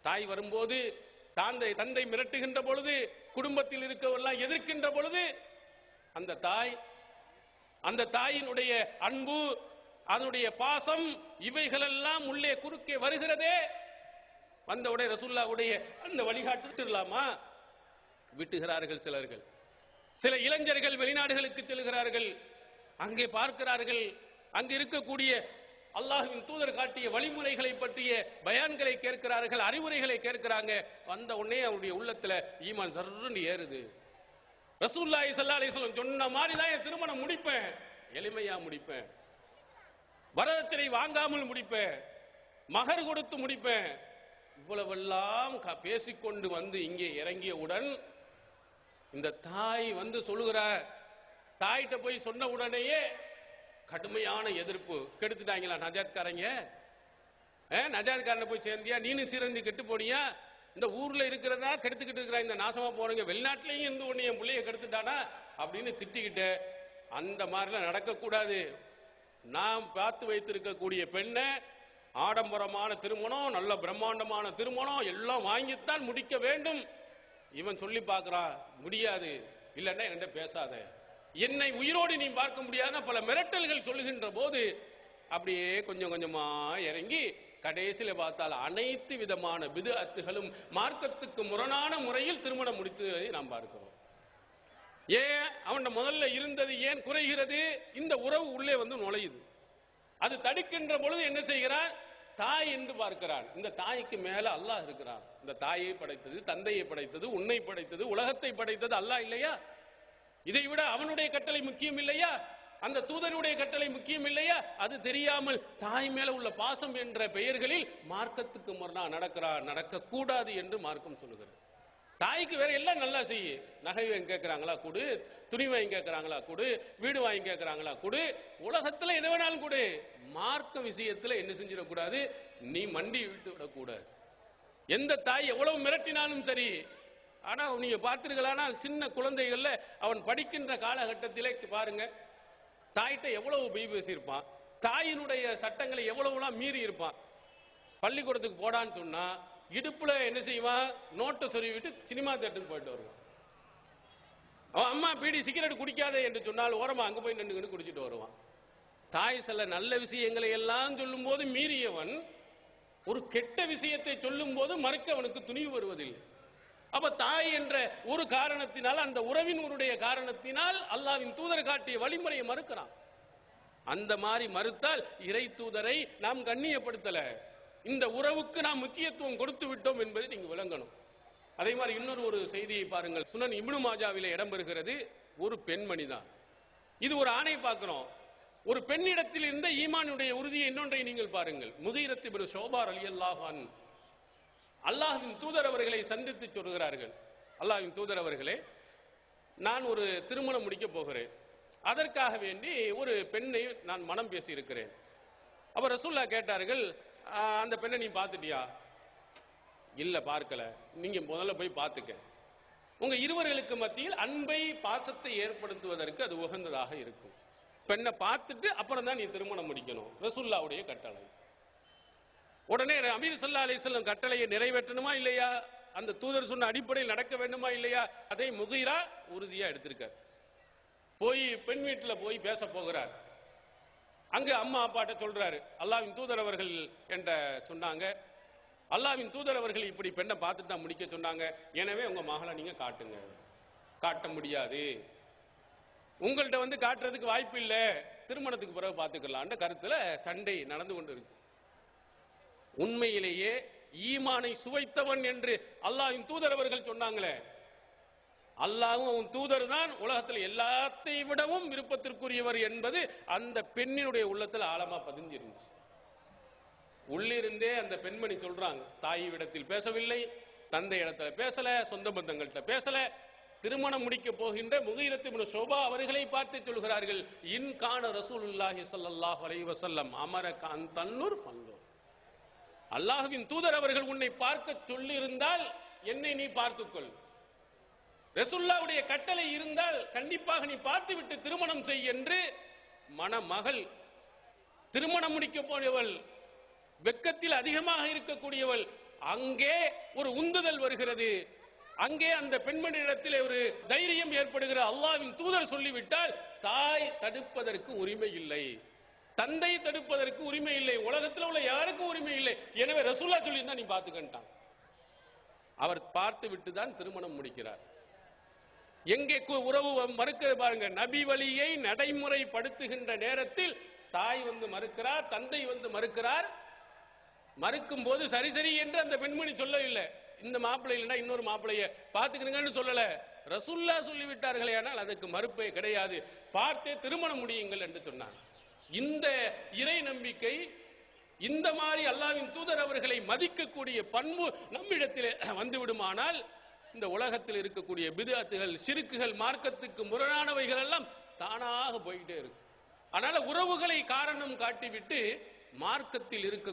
தாய் வரும்போது தந்தை மிரட்டுகின்ற பொழுது, குடும்பத்தில் இருக்கவெல்லாம் எதிர்க்கின்ற பொழுது, அந்த தாயினுடைய அன்பு, அதனுடைய பாசம், இவைகளெல்லாம் உள்ளே குறுக்கே வருகிறதே. வந்தவுடைய ரசூலுல்லாஹ்வுடைய அந்த வழிகாட்டுலாமா விட்டுகிறார்கள். சில இளைஞர்கள் வெளிநாடுகளுக்கு செல்கிறார்கள். அங்கே பார்க்கிறார்கள், அங்கு இருக்கக்கூடிய அல்லாஹ்வின் தூதர் காட்டிய வழிமுறைகளை பற்றிய பயான்களை கேட்கிறார்கள், அறிவுரைகளை கேட்கிறாங்க. வந்த உடனே அவருடைய உள்ளத்துல ஈமான் சர்ருன்னு ஏறுது. ரசூலுல்லாஹி ஸல்லல்லாஹு அலைஹி வஸல்லம் சொன்ன மாதிரி தான் என் திருமணம் முடிப்பேன், எளிமையா முடிப்பேன், வரதட்சணை வாங்காமல் முடிப்பேன், மகர் கொடுத்து முடிப்பேன். இவ்வளவெல்லாம் பேசிக்கொண்டு வந்து இங்கே இறங்கியவுடன் இந்த தாய் வந்து சொல்லுகிறார். தாயிட்ட போய் சொன்ன உடனேயே கடுமையான எதிர்ப்பு. கெடுத்துட்டாங்களா நஜாத்காரங்க? நஜாத்காரனை போய் சேர்ந்தியா? நீனு சிறந்தி கெட்டு போனியா? இந்த ஊர்ல இருக்கிறதா கெடுத்துக்கிட்டு இருக்கிற இந்த நாசமா போனவங்க வெளிநாட்டிலையும் இருந்து உடனே என் பிள்ளைய கெடுத்துட்டானா அப்படின்னு திட்டிக்கிட்டு, அந்த மாதிரிலாம் நடக்கக்கூடாது. நாம் பார்த்து வைத்திருக்கக்கூடிய பெண்ணை ஆடம்பரமான திருமணம், நல்ல பிரம்மாண்டமான திருமணம் எல்லாம் வாங்கித்தான் முடிக்க வேண்டும். இவன் சொல்லி பார்க்கிறான், முடியாது, இல்லைன்னா என்கிட்ட பேசாத, என்னை உயிரோடு நீ பார்க்க முடியாத பல மிரட்டல்கள் சொல்லுகின்ற போது அப்படியே கொஞ்சம் கொஞ்சமா இறங்கி கடைசியில பார்த்தால் அனைத்து விதமான பித்அத்துகளும் மார்க்கத்துக்கு முரணான முறையில் திருமணம் முடித்ததை நாம் பார்க்கிறோம். ஏன் அவன் முதல்ல இருந்தது ஏன் குறைகிறது? இந்த உறவு உள்ளே வந்து நுழையுது. அது தடுக்கின்ற பொழுது என்ன செய்கிறார்? தாய் என்று பார்க்கிறான். இந்த தாய்க்கு மேல அல்லாஹ் இருக்கிறான். இந்த தாயை படைத்தது, தந்தையை படைத்தது, உன்னை படைத்தது, உலகத்தை படைத்தது அல்லாஹ் இல்லையா? இதை விட அவனுடைய கட்டளை முக்கியம் இல்லையா? அந்த தூதருடைய கட்டளை முக்கியம் இல்லையா? அது தெரியாமல் தாய் மேல உள்ள பாசம் என்ற பெயர்களில் மார்க்கத்துக்கு முரணா நடக்க கூடாது என்று மார்க்கம் சொல்லுகிறது. தாய்க்கு வேற எல்லாம் நல்லா செய்ய, நகை வாங்கி கேட்கிறாங்களா கொடு, துணி வாங்கி கேட்கிறாங்களா கொடு, வீடு வாங்கி கேட்கிறாங்களா கொடு, உலகத்துல எதை வேணாலும் கொடு. மார்க்க விஷயத்துல என்ன செஞ்சிடக்கூடாது? நீ மண்டி விட்டு விடக்கூடாது. எந்த தாய் எவ்வளவு மிரட்டினாலும் சரி. ஆனா நீங்க பார்த்தீர்களானா சின்ன குழந்தைகள்ல அவன் படிக்கின்ற காலகட்டத்திலே பாருங்க, தாயிட்ட எவ்வளவு பொய் பேசியிருப்பான், தாயினுடைய சட்டங்களை எவ்வளவுலாம் மீறி இருப்பான். பள்ளிக்கூடத்துக்கு போடான்னு சொன்னா இடுப்புல என்ன செய்வான்? நோட்டை சொருவிட்டு சினிமா தேட்டருக்கு போயிட்டு வருவான். அவன் அம்மா பீடி சிகரெட் குடிக்காதே என்று சொன்னால் ஓரமா அங்க போய் நின்று குடிச்சிட்டு வருவான். தாய் சில நல்ல விஷயங்களை எல்லாம் சொல்லும் போது மீறியவன் ஒரு கெட்ட விஷயத்தை சொல்லும் போது மறுக்க அவனுக்கு துணிவு வருவதில்லை. அப்ப தாய் என்ற ஒரு காரணத்தினால், அந்த உறவினுடைய காரணத்தினால் அல்லாஹ்வின் தூதர் காட்டிய வழிமுறையை மறுக்கிறான். அந்த மாதிரி மறுத்தால் இறை தூதரை நாம் கண்ணியப்படுத்தல, இந்த உறவுக்கு நாம் முக்கியத்துவம் கொடுத்து விட்டோம் என்பதை நீங்க விளங்கணும். அதே மாதிரி இன்னொரு செய்தியை பாருங்கள். சுனன் இப்னு மாஜாவிலே இடம்பெறுகிறது. ஒரு பெண்மணி தான், இது ஒரு ஆணை பார்க்கிறோம். ஒரு பெண்ணிடத்தில் இருந்த ஈமானுடைய உறுதியை இன்னொன்றை நீங்கள் பாருங்கள். முகீரத் இப்னு ஷுபா ரலியல்லாஹு அன்ஹு அல்லாஹ்வின் தூதர் அவர்களை சந்தித்து சொல்கிறார்கள், அல்லாஹ்வின் தூதர் அவர்களே, நான் ஒரு திருமணம் முடிக்க போகிறேன், அதற்காக வேண்டி ஒரு பெண்ணை நான் மனம் பேசி இருக்கிறேன். அப்ப ரசூலுல்லாஹ் கேட்டார்கள், அந்த பெண்ணை நீ பார்த்துட்டியா? இல்ல பார்க்கல. நீங்க முதல்ல போய் பார்த்துக்க. உங்க இருவர்களுக்கு மத்தியில் அன்பை பாசத்தை ஏற்படுத்துவதற்கு அது உகந்ததாக இருக்கும். பெண்ணை பார்த்துட்டு அப்புறம் தான் நீ திருமணம் முடிக்கணும், ரசூலுல்லாஹ்வுடைய கட்டளை. உடனே அமீர் ஸல்லல்லாஹு அலைஹி வஸல்லம் கட்டளையை நிறைவேற்றணுமா இல்லையா? அந்த தூதர் சொன்ன அடிப்படையில் நடக்க வேண்டுமா இல்லையா? அதை முகீரா உறுதியா எடுத்திருக்கார். போய் பெண் வீட்டில் போய் பேச போகிறார். அங்கு அம்மா அப்பாட்ட சொல்றாரு, அல்லாஹ்வின் தூதர் அவர்கள் என்ற சொன்னாங்க, அல்லாஹ்வின் தூதர் அவர்கள் இப்படி பெண்ணை பார்த்துட்டு தான் முடிக்க சொன்னாங்க, எனவே உங்க மகளை நீங்க காட்டுங்க. காட்ட முடியாது, உங்கள்கிட்ட வந்து காட்டுறதுக்கு வாய்ப்பு இல்லை, திருமணத்துக்கு பிறகு பார்த்துக்கலாம் கருத்துல சண்டை நடந்து கொண்டு இருக்கு. உண்மையிலேயே ஈமானை சுவைத்தவன் என்று அல்லாஹ்வின் தூதர் அவர்கள் சொன்னாங்களே, அல்லாஹ்வும் அவன் தூதர் தான் உலகத்தில் எல்லாத்தை விடவும் விருப்பத்திற்குரியவர் என்பது அந்த பெண்ணினுடைய உள்ளத்தில் ஆழமா பதிஞ்சிருந்துச்சு. உள்ளிருந்தே அந்த பெண்மணி சொல்றாங்க, தாய் இடத்தில் பேசவில்லை, தந்தை இடத்துல பேசல, சொந்த பந்தங்கள்கிட்ட பேசல. திருமணம் முடிக்க போகின்ற முகீரத் இப்னு ஷுபா அவர்களை பார்த்து சொல்கிறார்கள், இன் கான ரசூலுல்லாஹி ஸல்லல்லாஹு அலைஹி வஸல்லம் அமரக அன் தன்னுர் ஃபன்னுர். அல்லாஹ்வின் தூதர் அவர்கள் உன்னை பார்க்க சொல்லி இருந்தால் என்னை நீ பார்த்துக்கொள். ரசூலுல்லாஹ்வுடைய கட்டளை இருந்தால் கண்டிப்பாக நீ பார்த்துவிட்டு திருமணம் செய் என்று மணமகள், திருமணம் முடிக்க போனவள், வெக்கத்தில் அதிகமாக இருக்கக்கூடியவள், அங்கே ஒரு உந்துதல் வருகிறது. அங்கே அந்த பெண்மணியிடத்தில் ஒரு தைரியம் ஏற்படுகிற. அல்லாஹ்வின் தூதர் சொல்லிவிட்டால் தாய் தடுப்பதற்கு உரிமை இல்லை, தந்தை தடுப்பதற்கு உரிமை இல்லை, உலகத்தில் உள்ள யாருக்கும் உரிமை இல்லை. எனவே ரசூலுல்லாஹ் சொல்லி தான் நீ பார்த்துக்கிட்டான். அவர் பார்த்து விட்டு தான் திருமணம் முடிக்கிறார். எங்கே உறவு மறுக்கிறது பாருங்க. நபி வழியை நடைமுறைப்படுத்துகின்ற நேரத்தில் தாய் வந்து மறுக்கிறார், தந்தை வந்து மறுக்கிறார். மறுக்கும் போது சரி சரி என்று அந்த பெண்மணி சொல்லவில்லை. இந்த மாப்பிள்ளை இல்லைன்னா இன்னொரு மாப்பிள்ளைய பார்த்துக்கிறீங்கன்னு சொல்லல. ரசூலுல்லாஹ் சொல்லிவிட்டார்களே, ஆனால் அதுக்கு மறுப்பே கிடையாது, பார்த்தே திருமணம் முடியுங்கள் என்று சொன்னார். இந்த இறை நம்பிக்கை, இந்த மாதிரி அல்லாஹ்வின் தூதர் அவர்களை மதிக்கக்கூடிய பண்பு நம்மிடத்தில் வந்து விடுமானால் இந்த உலகத்தில் இருக்கக்கூடிய பித்அத்துகள், ஷிர்க்குகள், மார்க்கத்துக்கு முரணானவைகள் எல்லாம் தானாக போயிட்டே இருக்கு. அதனால உறவுகளை காரணம் காட்டிவிட்டு மார்க்கத்தில் இருக்க